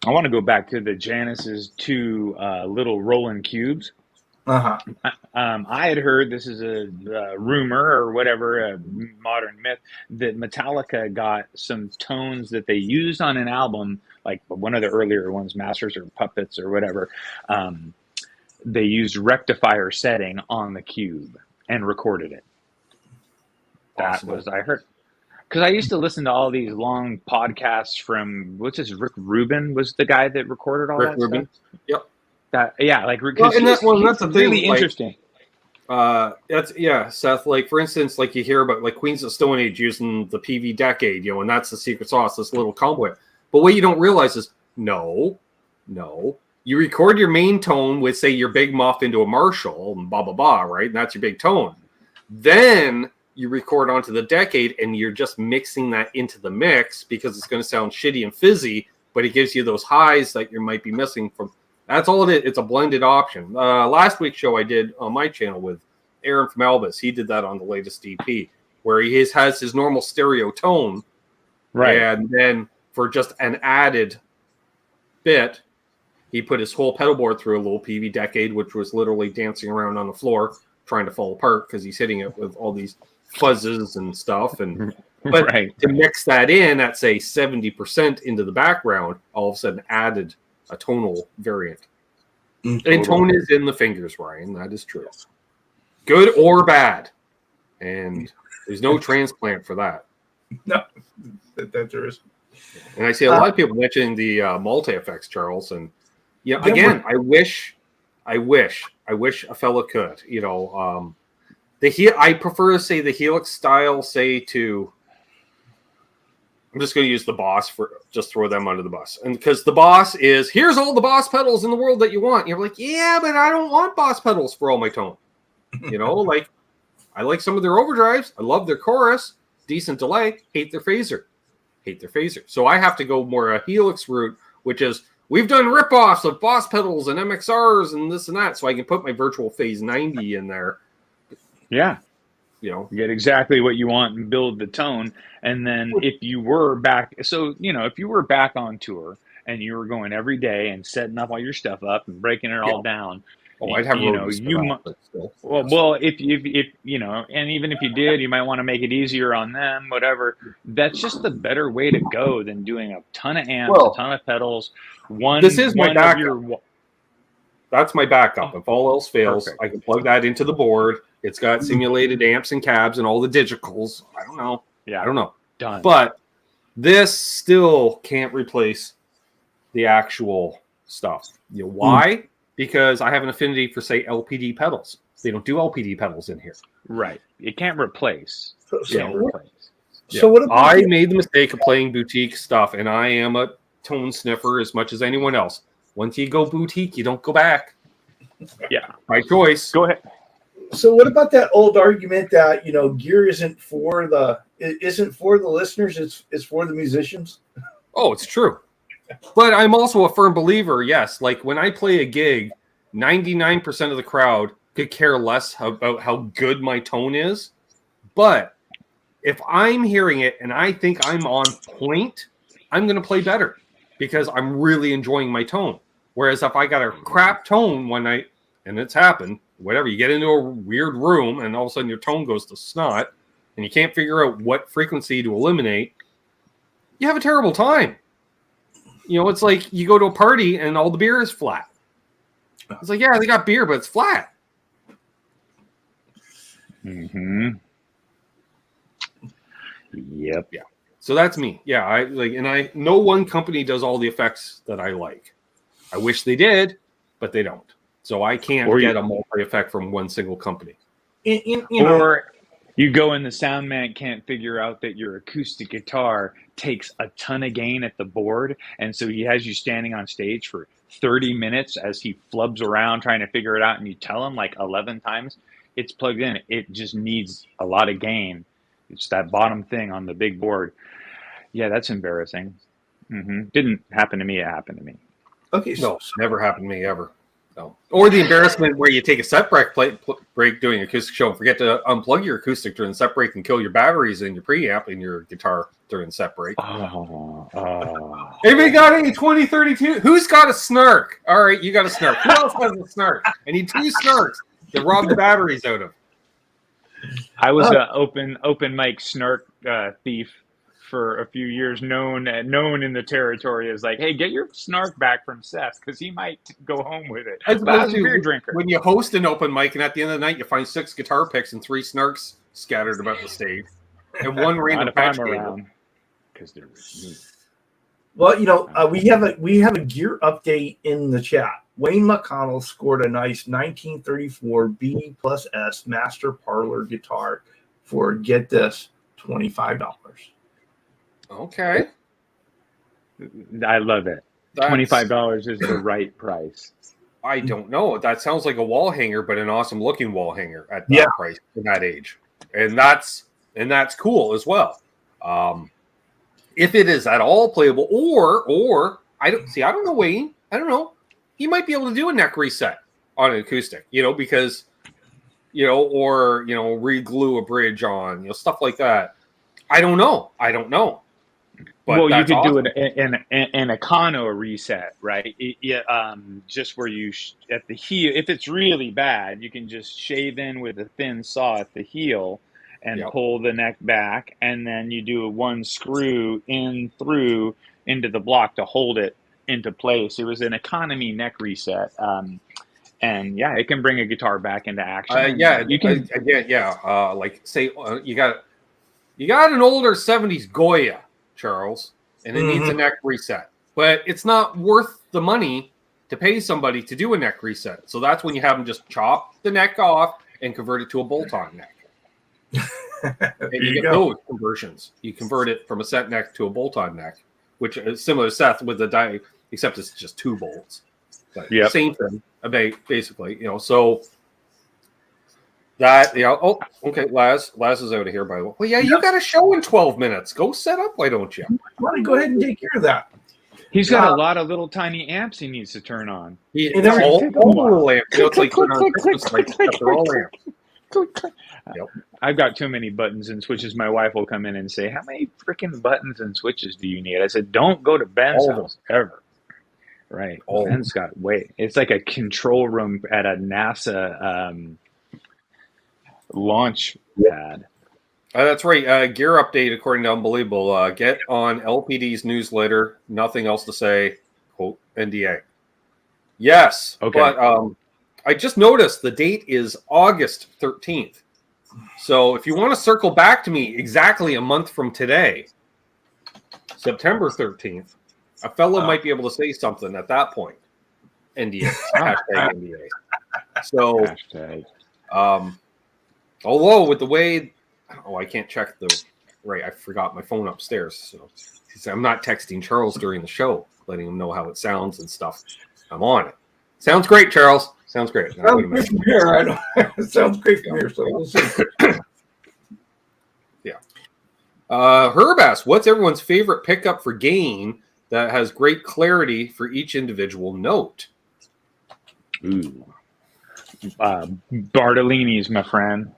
I want to go back to the Janus's two little rolling cubes. Uh-huh. I had heard, this is a rumor or whatever, a modern myth, that Metallica got some tones that they used on an album, like one of the earlier ones, Masters or Puppets or whatever. They used rectifier setting on the cube and recorded it. That was, I heard. Because I used to listen to all these long podcasts from, what's this, Rick Rubin was the guy that recorded all Rick that Rubin. stuff? Yep. Like, well, and that's the thing, really interesting. Seth. Like, for instance, like you hear about like Queens of Stone Age using the PV Decade, and that's the secret sauce, this little combo. But what you don't realize is, no, you record your main tone with, say, your big muff into a Marshall and blah blah blah, right? And that's your big tone. Then you record onto the Decade, and you're just mixing that into the mix because it's going to sound shitty and fizzy, but it gives you those highs that you might be missing from. That's all it is. It's a blended option. Last week's show I did on my channel with Aaron from Albus. He did that on the latest EP, where he has his normal stereo tone, right? And then for just an added bit, he put his whole pedal board through a little PV Decade, which was literally dancing around on the floor, trying to fall apart because he's hitting it with all these fuzzes and stuff. And but to mix that in at, say, 70% into the background, all of a sudden added a tonal variant. And tone is in the fingers, Ryan. That is true. Good or bad. And there's no transplant for that. No, that there is. And I see a lot of people mentioning the multi-effects, Charles. And again, I wish a fella could. I prefer to say the Helix style, say to. I'm just going to use the Boss for just throw them under the bus. And because the Boss is, here's all the Boss pedals in the world that you want. And you're like, yeah, but I don't want Boss pedals for all my tone. Like I like some of their overdrives. I love their chorus. Decent delay. Hate their phaser. So I have to go more a Helix route, which is we've done ripoffs of Boss pedals and MXRs and this and that. So I can put my virtual phase 90 in there. Yeah. Get exactly what you want and build the tone. And then if you were back on tour and you were going every day and setting up all your stuff up and breaking it all down. Oh, I'd have if and even if you did, you might want to make it easier on them, whatever. That's just the better way to go than doing a ton of amps, a ton of pedals. This is my backup. That's my backup. If all else fails, I can plug that into the board. It's got simulated amps and cabs and all the digitals. I don't know. Yeah, I don't know. Done. But this still can't replace the actual stuff. Why? Because I have an affinity for, say, LPD pedals. They don't do LPD pedals in here. Right. It can't replace. So what about I made the mistake of playing boutique stuff, and I am a tone sniffer as much as anyone else. Once you go boutique, you don't go back. Yeah. My choice. Go ahead. So what about that old argument that gear isn't for the listeners, it's for the musicians? Oh, it's true. But I'm also a firm believer, yes. Like when I play a gig, 99% of the crowd could care less about how good my tone is. But if I'm hearing it and I think I'm on point, I'm going to play better because I'm really enjoying my tone. Whereas if I got a crap tone one night, and it's happened, whatever, you get into a weird room and all of a sudden your tone goes to snot and you can't figure out what frequency to eliminate, you have a terrible time. It's like you go to a party and all the beer is flat. It's like, yeah, they got beer, but it's flat. Mm-hmm. Yep. Yeah. So that's me. Yeah. I no one company does all the effects that I like. I wish they did, but they don't. So I can't get a multi-effect from one single company. Or you go and the sound man can't figure out that your acoustic guitar takes a ton of gain at the board. And so he has you standing on stage for 30 minutes as he flubs around trying to figure it out. And you tell him like 11 times, it's plugged in. It just needs a lot of gain. It's that bottom thing on the big board. Yeah, that's embarrassing. Didn't happen to me. It happened to me. Okay, No, never happened to me ever. No. Or the embarrassment where you take a set break doing an acoustic show and forget to unplug your acoustic during the set break and kill your batteries in your preamp in your guitar during the set break. Anybody got any 2032? Who's got a snark? All right, you got a snark. Who else has a snark? I need 2 snarks to rob the batteries out of. I was an open mic snark thief for a few years, known in the territory as like, hey, get your snark back from Seth because he might go home with it. As But I was opposed a to beer drinker. when you host an open mic and at the end of the night you find 6 guitar picks and 3 snarks scattered about the stage and one Not random if patch I'm cable. around, because they're with me. Well, we have a gear update in the chat. Wayne McConnell scored a nice 1934 B plus S Master Parlor guitar for, get this, $25. Okay. I love it. $25 is the right price. I don't know. That sounds like a wall hanger, but an awesome looking wall hanger at that price in that age. And that's cool as well. If it is at all playable, or I don't know, Wayne. I don't know. He might be able to do a neck reset on an acoustic, because or re-glue a bridge on, stuff like that. I don't know. But well, you could awesome. do it in a Kano reset, right? Just where you at the heel. If it's really bad, you can just shave in with a thin saw at the heel and pull the neck back, and then you do a 1 screw in through into the block to hold it into place. It was an economy neck reset, and it can bring a guitar back into action. You can. Like say you got an older 70s Goya, Charles, and it needs a neck reset, but it's not worth the money to pay somebody to do a neck reset. So that's when you have them just chop the neck off and convert it to a bolt-on neck. And you get those conversions. You convert it from a set neck to a bolt-on neck, which is similar to Seth with the die, except it's just 2 bolts. But same thing, basically. So that oh, okay, Laz is out of here, by the way. Well, you got a show in 12 minutes. Go set up, why don't you? Why don't you go ahead and take care of that? He's got a lot of little tiny amps he needs to turn on. All little amps. It's like Christmas lights, they're all amps. I've got too many buttons and switches. My wife will come in and say, how many freaking buttons and switches do you need? I said, don't go to Ben's house ever. Right. Ben's got it's like a control room at a NASA launch pad. That's right. Gear update, according to Unbelievable. Get on LPD's newsletter. Nothing else to say. Quote, NDA. Yes. Okay. But I just noticed the date is August 13th. So if you want to circle back to me exactly a month from today, September 13th, a fellow might be able to say something at that point. NDA. Hashtag NDA. So, although with the way, I can't check I forgot my phone upstairs. So I'm not texting Charles during the show, letting him know how it sounds and stuff. I'm on it. Sounds great, Charles. Sounds great. Sounds great from here. It sounds great from here. So we'll see. Herb asks, what's everyone's favorite pickup for gain that has great clarity for each individual note? Ooh. Bartolini's, my friend.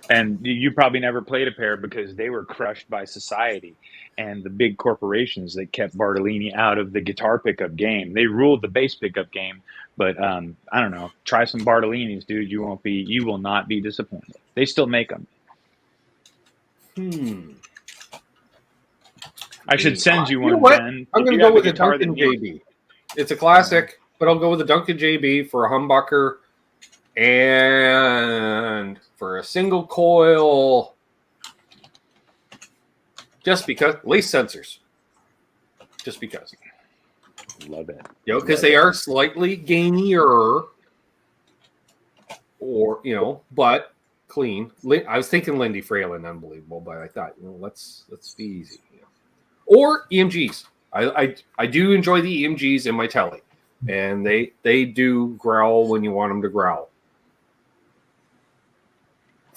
And you probably never played a pair because they were crushed by society and the big corporations that kept Bartolini out of the guitar pickup game. They ruled the bass pickup game, but I don't know. Try some Bartolinis, dude. You will not be disappointed. They still make them. I should send you one. You know what? Ben. I'm going to go with a Duncan JB. It's a classic, but I'll go with a Duncan JB for a humbucker and for a single coil. Just because. Lace sensors. Just because. Love it. Because they are slightly gainier, or but clean. I was thinking Lindy Fralin, Unbelievable, but I thought let's be easy. Or EMGs. I do enjoy the EMGs in my telly, and they do growl when you want them to growl.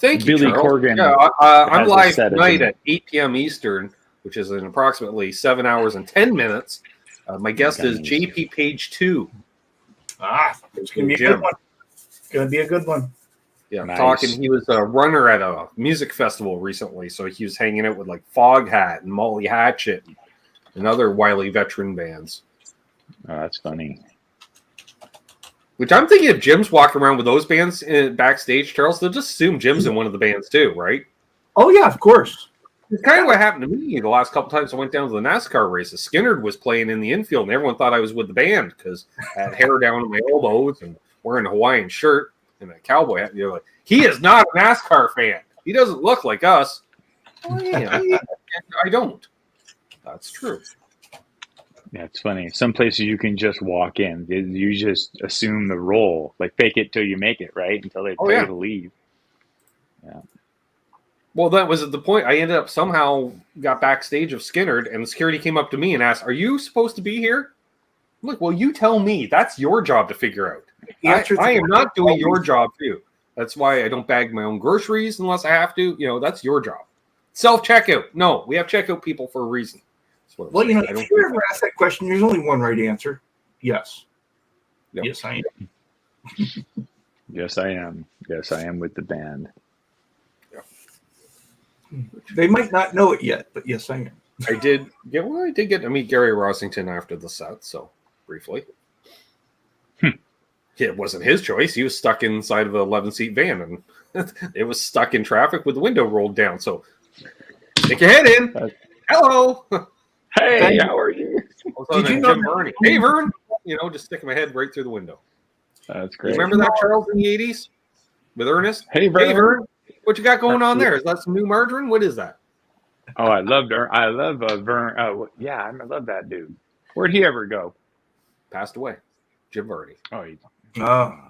Thank you, Billy Charles. Corgan. Yeah, I'm has a live set of tonight them. at 8 p.m. Eastern, which is in approximately 7 hours and 10 minutes. My guest is Gummies. JP Page 2. It's going to be a good one. It's going to be a good one. Yeah, Nice. talking. He was a runner at a music festival recently, so he was hanging out with like Foghat and Molly Hatchet and other wily veteran bands. Oh, that's funny. Which I'm thinking if Jim's walking around with those bands backstage, Charles, they'll just assume Jim's in one of the bands too, right? Oh, yeah, of course. It's kind of what happened to me the last couple times I went down to the NASCAR races. Skinnerd was playing in the infield, and everyone thought I was with the band because I had hair down to my elbows and wearing a Hawaiian shirt and a cowboy hat. You're like, he is not a NASCAR fan. He doesn't look like us. Well, yeah, I don't. That's true. Yeah, it's funny. Some places you can just walk in. You just assume the role, like fake it till you make it, right? Until they tell you to leave. Yeah. Well, that was the point. I ended up somehow got backstage of Skinnerd, and the security came up to me and asked, "Are you supposed to be here?" I'm like, "Well, you tell me. That's your job to figure out. I am not doing your job for you. That's why I don't bag my own groceries unless I have to. You know, that's your job. Self-checkout. No, we have checkout people for a reason." Well, you know, if you ever ask that question, there's only one right answer. Yes. Yep. Yes, I am. Yes, I am. Yes, I am with the band. They might not know it yet, but yes, I am. I did get to meet Gary Rossington after the set, so briefly. It wasn't his choice. He was stuck inside of an 11-seat van, and it was stuck in traffic with the window rolled down. So stick your head in. Hello. Hey, how are you? Did you know Jim Verney? Hey, Vern. You know, just sticking my head right through the window. That's great. You remember that, Charles, in the 80s with Ernest? Hey, Vern. Hey, Vern. What you got going on there? Is that some new margarine? What is that? Oh, I loved her. I love Vern. Yeah, I love that dude. Where'd he ever go? Passed away. Jim Verney. Oh,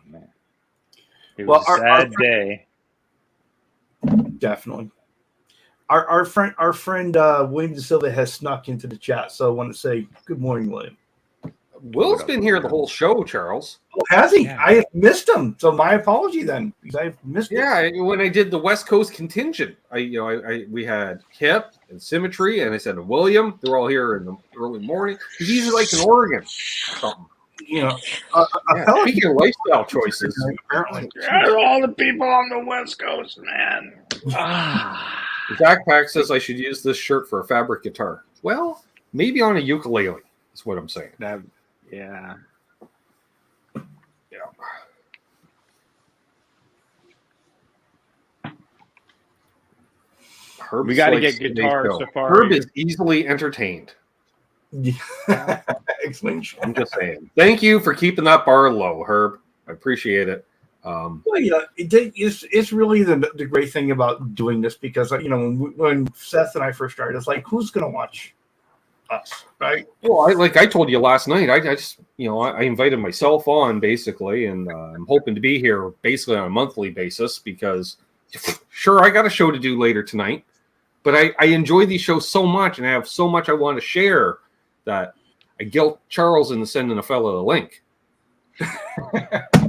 man. It was a sad day. Definitely. Our friend William De Silva has snuck into the chat, so I want to say good morning, William. Will's been here the whole show, Charles. Oh, has he? Yeah. I have missed him, so my apology then, because I've missed. Yeah, when I did the West Coast contingent, we had Kip and Symmetry, and I said William. They're all here in the early morning. He's like in Oregon, something. You know, speaking of lifestyle choices, apparently, all the people on the West Coast, man. Zach Pack says I should use this shirt for a fabric guitar. Well, maybe on a ukulele is what I'm saying. Yeah. Herb We got to get Guitar Safari. Herb is easily entertained. Explain. I'm just saying. Thank you for keeping that bar low, Herb. I appreciate it. Well, yeah, it's really the great thing about doing this, because you know when Seth and I first started, it's like, who's going to watch us, right? Well, I told you last night, I just I invited myself on basically, and I'm hoping to be here basically on a monthly basis because sure I got a show to do later tonight, but I enjoy these shows so much, and I have so much I want to share that I guilt Charles into sending a fellow a link.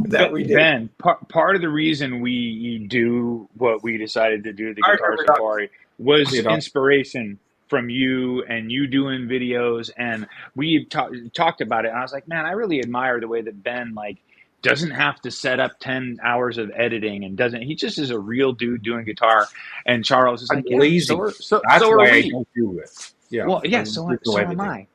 That we did. Ben, part of the reason we do what we decided to do, the Guitar Safari, was inspiration from you and you doing videos, and we talked about it, and I was like, man, I really admire the way that Ben doesn't have to set up 10 hours of editing, and he just is a real dude doing guitar. And Charles is like, lazy. That's why I don't do it. Yeah. Well, yeah, so am I.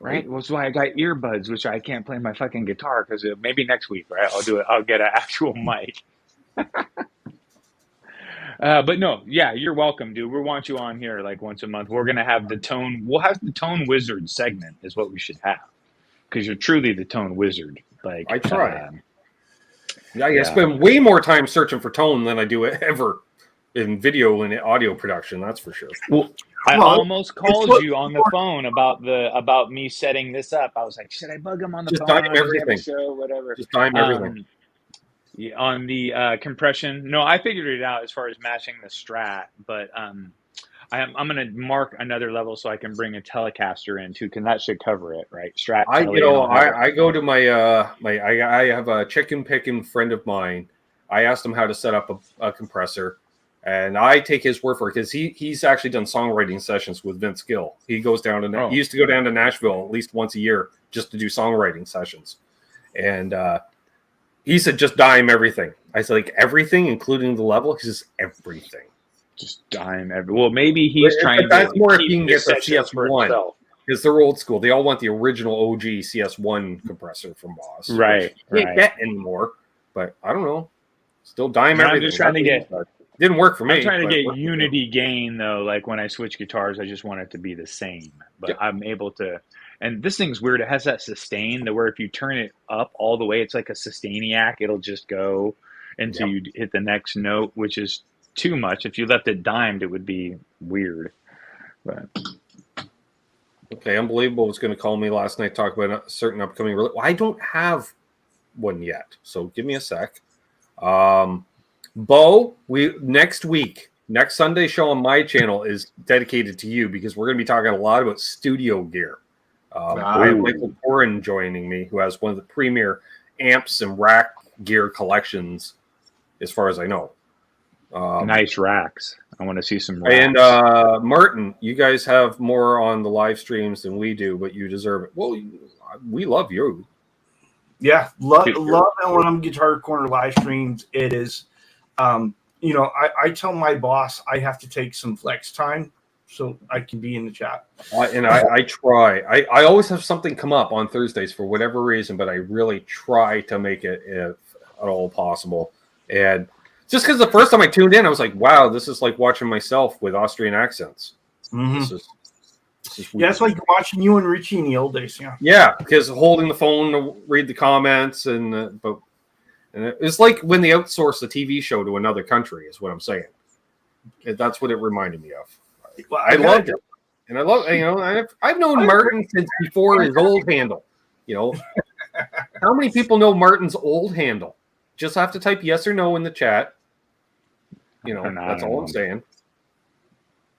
Right, well, that's why I got earbuds, which I can't play my fucking guitar because maybe next week, right? I'll do it. I'll get an actual mic. But no, yeah, you're welcome, dude. We want you on here once a month. We're gonna have we'll have the Tone Wizard segment is what we should have, because you're truly the Tone Wizard. I try. I spend way more time searching for tone than I do ever in video and audio production. That's for sure. Well, I almost called you on the phone about me setting this up. I was like, should I bug him on the phone? Just time everything. Show, whatever. Just time everything. On the compression, no, I figured it out as far as matching the Strat, but I'm going to mark another level so I can bring a Telecaster in too, because that should cover it, right? Strat. I go to my I have a chicken picking friend of mine. I asked him how to set up a compressor. And I take his word for it because he's actually done songwriting sessions with Vince Gill. He goes down to he used to go down to Nashville at least once a year just to do songwriting sessions. And he said, just dime everything. I said, like, everything, including the level? He says, everything. Just dime every. Well, maybe he's trying to. That's more if keep he can get the CS1 because they're old school. They all want the original OG CS1 compressor from Boss. Right. Can't get anymore. But I don't know. Still dime everything. I'm just trying to get. Didn't work for me. I'm trying to get unity gain though. Like when I switch guitars, I just want it to be the same. But I'm able to. And this thing's weird. It has that sustain to where if you turn it up all the way, it's like a sustainiac. It'll just go until you hit the next note, which is too much. If you left it dimed, it would be weird. But okay, Unbelievable was going to call me last night, talk about a certain upcoming release. Well, I don't have one yet, so give me a sec. Bo, next Sunday show on my channel is dedicated to you because we're going to be talking a lot about studio gear. I have Michael Corin joining me, who has one of the premier amps and rack gear collections, as far as I know. Nice racks. I want to see some racks. And Martin, you guys have more on the live streams than we do, but you deserve it. Well, we love you. Yeah, love LNM Guitar Corner live streams. It is, I tell my boss I have to take some flex time so I can be in the chat. I try. I always have something come up on Thursdays for whatever reason, but I really try to make it if at all possible. And just because the first time I tuned in, I was like, wow, this is like watching myself with Austrian accents. Mm-hmm. This is it's like watching you and Richie in the old days. Yeah, because holding the phone to read the comments and it's like when they outsourced a TV show to another country is what I'm saying. That's what it reminded me of. Well, I loved it. And I love, I've known Martin since before his old handle. How many people know Martin's old handle? Just have to type yes or no in the chat. That's all I'm saying.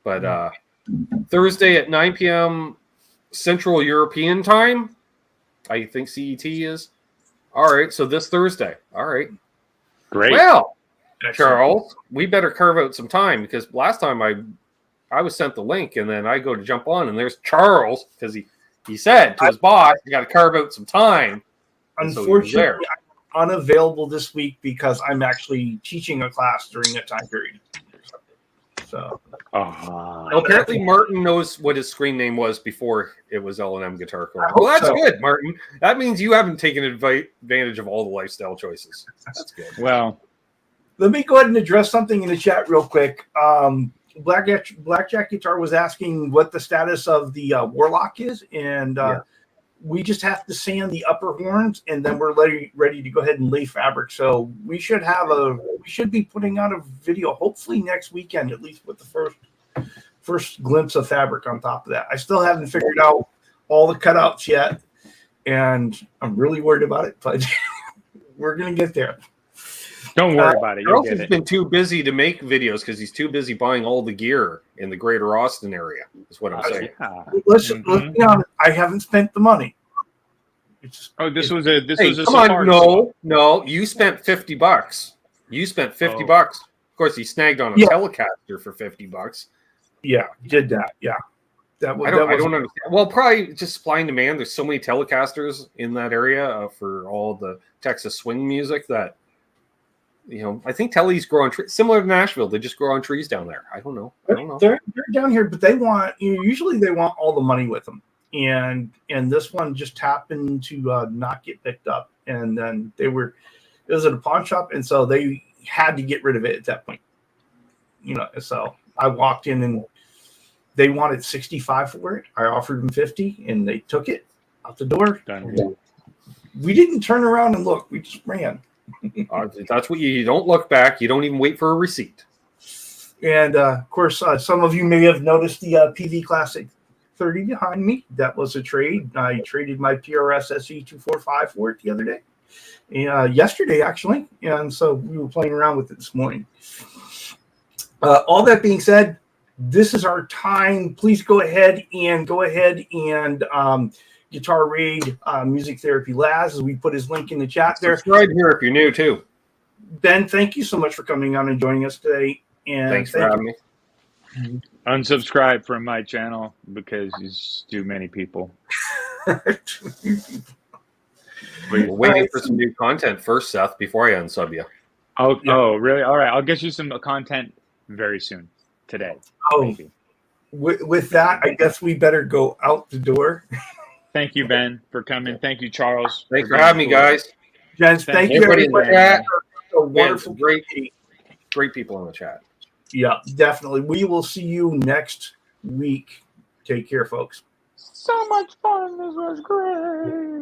But Thursday at 9 p.m. Central European time, I think CET is. All right, so this Thursday. All right. Great. Well, Charles, we better carve out some time because last time I was sent the link and then I go to jump on and there's Charles because he said to his boss, you got to carve out some time. Unfortunately, I'm unavailable this week because I'm actually teaching a class during that time period. So apparently Martin knows what his screen name was before it was L&M Guitar Corner. Well, that's good, Martin. That means you haven't taken advantage of all the lifestyle choices. That's good. Well, let me go ahead and address something in the chat real quick. Blackjack Guitar was asking what the status of the Warlock is, and we just have to sand the upper horns, and then we're ready to go ahead and lay fabric. So we should be putting out a video hopefully next weekend, at least with the first glimpse of fabric on top of that. I still haven't figured out all the cutouts yet, and I'm really worried about it, but we're gonna get there. Don't worry about it. Charles has been too busy to make videos because he's too busy buying all the gear in the greater Austin area, is what I'm saying. Let's be honest, I haven't spent the money. This was a come on, no, you spent $50. You spent $50. Of course, he snagged on a Telecaster for $50. Yeah, did that. Yeah. I don't understand. Well, probably just supply and demand. There's so many Telecasters in that area for all the Texas swing music that I think Telly's grow on trees. Similar to Nashville, they just grow on trees down there. I don't know. They're down here, but they want usually they want all the money with them, and this one just happened to not get picked up, and then it was at a pawn shop, and so they had to get rid of it at that point. So I walked in and they wanted 65 for it. I offered them 50, and they took it out the door. Done. We didn't turn around and look; we just ran. That's what you don't look back. You don't even wait for a receipt. And of course, some of you may have noticed the PV Classic 30 behind me. That was a trade. I traded my PRS SE245 for it the other day, yesterday actually. And so we were playing around with it this morning. All that being said, this is our time. Please go ahead and Guitar Raid Music Therapy Laz, as we put his link in the chat there. Subscribe here if you're new too. Ben, thank you so much for coming on and joining us today. And Thanks for having me. Unsubscribe from my channel because it's too many people. We're waiting for some new content first, Seth, before I unsub you. Oh, really? All right. I'll get you some content very soon. Today. Oh, maybe. With that, I guess we better go out the door. Thank you, Ben, for coming. Thank you, Charles. Thanks for having me, guys. Gents, thank you, everybody in the chat. A wonderful, great people in the chat. Yeah, definitely. We will see you next week. Take care, folks. So much fun. This was great.